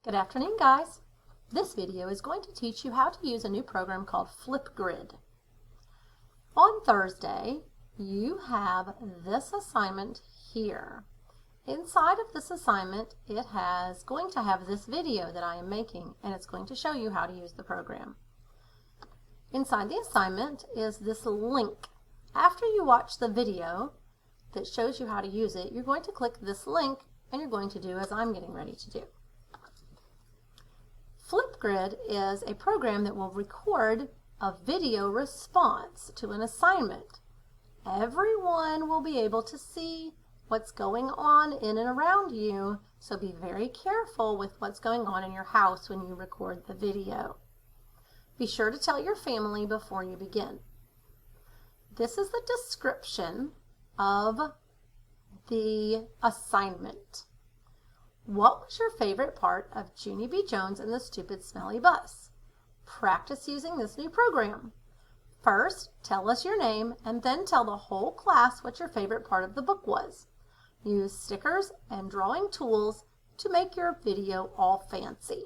Good afternoon, guys. This video is going to teach you how to use a new program called Flipgrid. On Thursday, you have this assignment here. Inside of this assignment, it is going to have this video that I am making, and it's going to show you how to use the program. Inside the assignment is this link. After you watch the video that shows you how to use it, you're going to click this link, and you're going to do as I'm getting ready to do. Flipgrid is a program that will record a video response to an assignment. Everyone will be able to see what's going on in and around you, so be very careful with what's going on in your house when you record the video. Be sure to tell your family before you begin. This is the description of the assignment. What was your favorite part of Junie B. Jones and the Stupid Smelly Bus? Practice using this new program. First, tell us your name and then tell the whole class what your favorite part of the book was. Use stickers and drawing tools to make your video all fancy.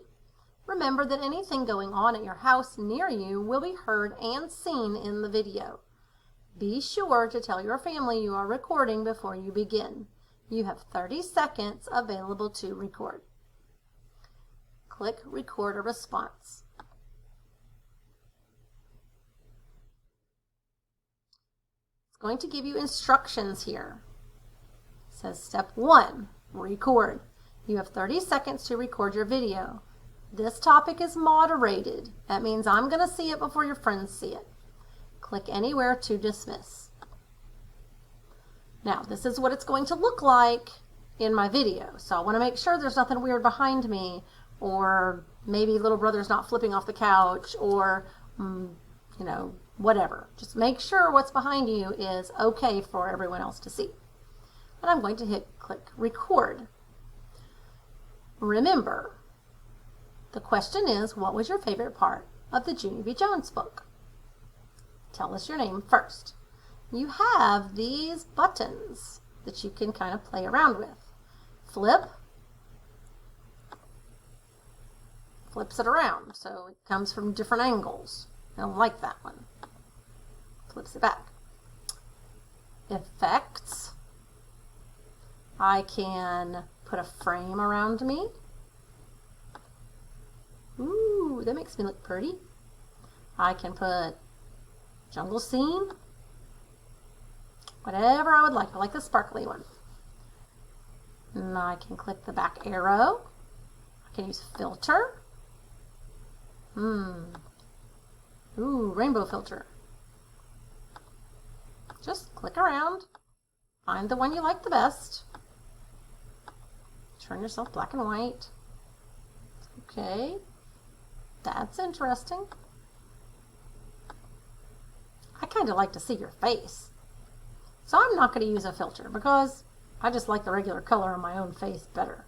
Remember that anything going on at your house near you will be heard and seen in the video. Be sure to tell your family you are recording before you begin. You have 30 seconds available to record. Click Record a Response. It's going to give you instructions here. It says Step 1, record. You have 30 seconds to record your video. This topic is moderated. That means I'm going to see it before your friends see it. Click anywhere to dismiss. Now, this is what it's going to look like in my video. So I want to make sure there's nothing weird behind me, or maybe little brother's not flipping off the couch, or, whatever. Just make sure what's behind you is okay for everyone else to see. And I'm going to click record. Remember, the question is, what was your favorite part of the Junie B. Jones book? Tell us your name first. You have these buttons that you can kind of play around with. Flip flips it around, so it comes from different angles. I don't like that one. Flips it back. Effects. I can put a frame around me. Ooh, that makes me look pretty. I can put jungle scene. Whatever I would like. I like the sparkly one. And I can click the back arrow. I can use filter. Ooh, rainbow filter. Just click around. Find the one you like the best. Turn yourself black and white. Okay. That's interesting. I kind of like to see your face. So I'm not going to use a filter because I just like the regular color on my own face better.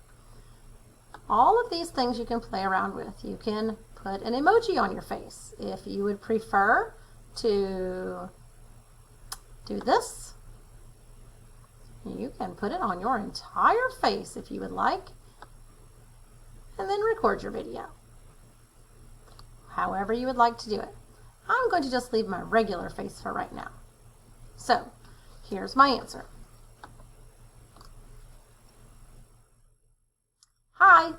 All of these things you can play around with. You can put an emoji on your face. If you would prefer to do this, you can put it on your entire face if you would like, and then record your video. However you would like to do it. I'm going to just leave my regular face for right now. So, here's my answer. Hi,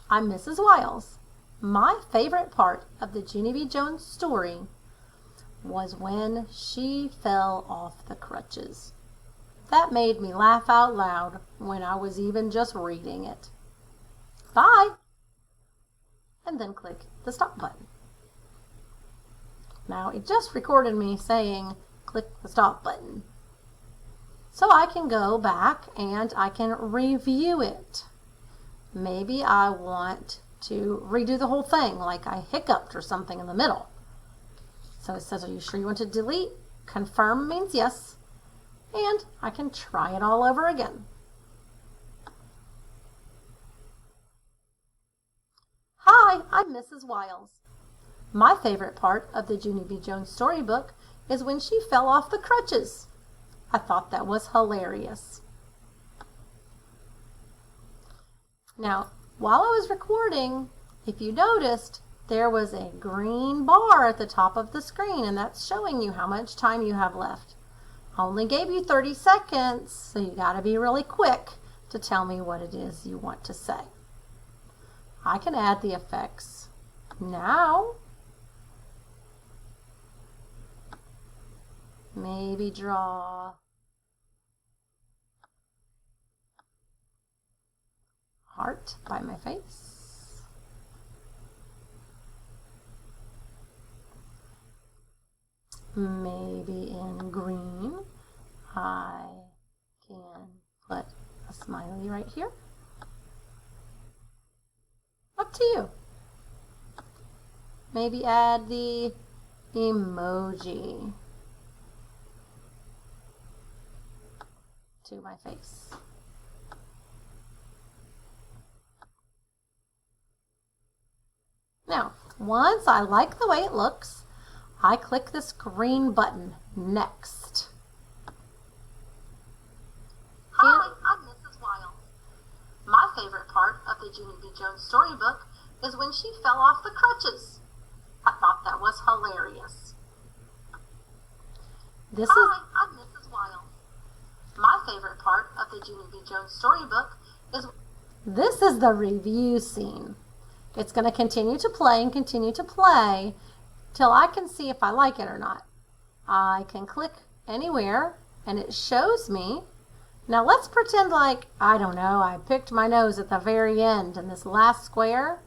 I'm Mrs. Wiles. My favorite part of the Junie B. Jones story was when she fell off the crutches. That made me laugh out loud when I was even just reading it. Bye! And then click the stop button. Now, it just recorded me saying, click the stop button. So I can go back and I can review it. Maybe I want to redo the whole thing, like I hiccuped or something in the middle. So it says, are you sure you want to delete? Confirm means yes. And I can try it all over again. Hi, I'm Mrs. Wiles. My favorite part of the Junie B. Jones storybook is when she fell off the crutches. I thought that was hilarious. Now, while I was recording, if you noticed, there was a green bar at the top of the screen, and that's showing you how much time you have left. I only gave you 30 seconds, so you got to be really quick to tell me what it is you want to say. I can add the effects now. Maybe draw heart by my face. Maybe in green, I can put a smiley right here. Up to you. Maybe add the emoji to my face. Now, once I like the way it looks, I click this green button, Next. Hi, I'm Mrs. Wiles. My favorite part of the Junie B. Jones storybook is when she fell off the crutches. I thought that was hilarious. Hi, I'm Mrs. Wiles. My favorite part of the Junie B. Jones storybook is... This is the review scene. It's going to continue to play and continue to play till I can see if I like it or not. I can click anywhere and it shows me. Now let's pretend like, I don't know, I picked my nose at the very end in this last square.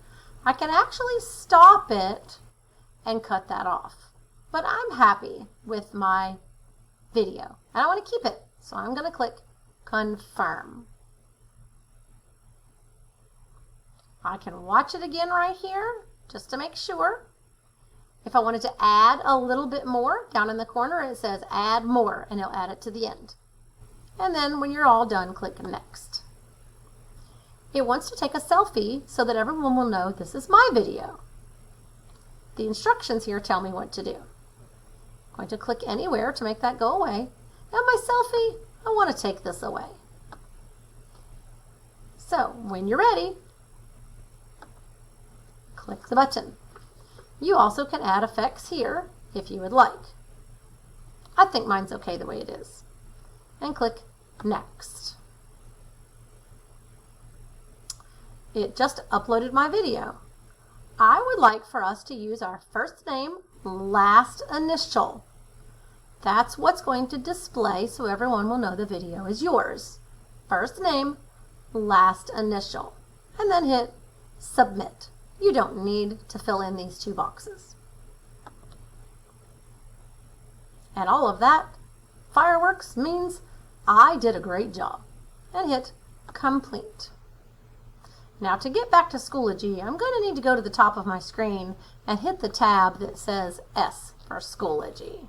I can actually stop it and cut that off. But I'm happy with my video and I want to keep it. So I'm going to click Confirm. I can watch it again right here just to make sure. If I wanted to add a little bit more, down in the corner it says Add More, and it'll add it to the end. And then when you're all done, click Next. It wants to take a selfie so that everyone will know this is my video. The instructions here tell me what to do. I'm going to click anywhere to make that go away. And my selfie, I want to take this away. So when you're ready, click the button. You also can add effects here if you would like. I think mine's okay the way it is. And click Next. It just uploaded my video. I would like for us to use our first name, last initial. That's what's going to display so everyone will know the video is yours. First name, last initial. And then hit Submit. You don't need to fill in these two boxes. And all of that, fireworks, means I did a great job. And hit Complete. Now to get back to Schoology, I'm going to need to go to the top of my screen and hit the tab that says S for Schoology.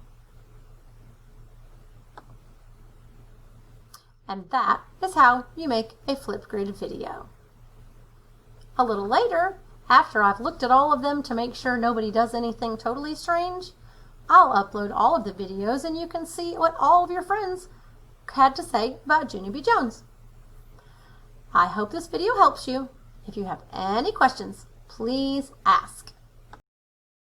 And that is how you make a Flipgrid video. A little later, after I've looked at all of them to make sure nobody does anything totally strange, I'll upload all of the videos and you can see what all of your friends had to say about Junie B. Jones. I hope this video helps you. If you have any questions, please ask.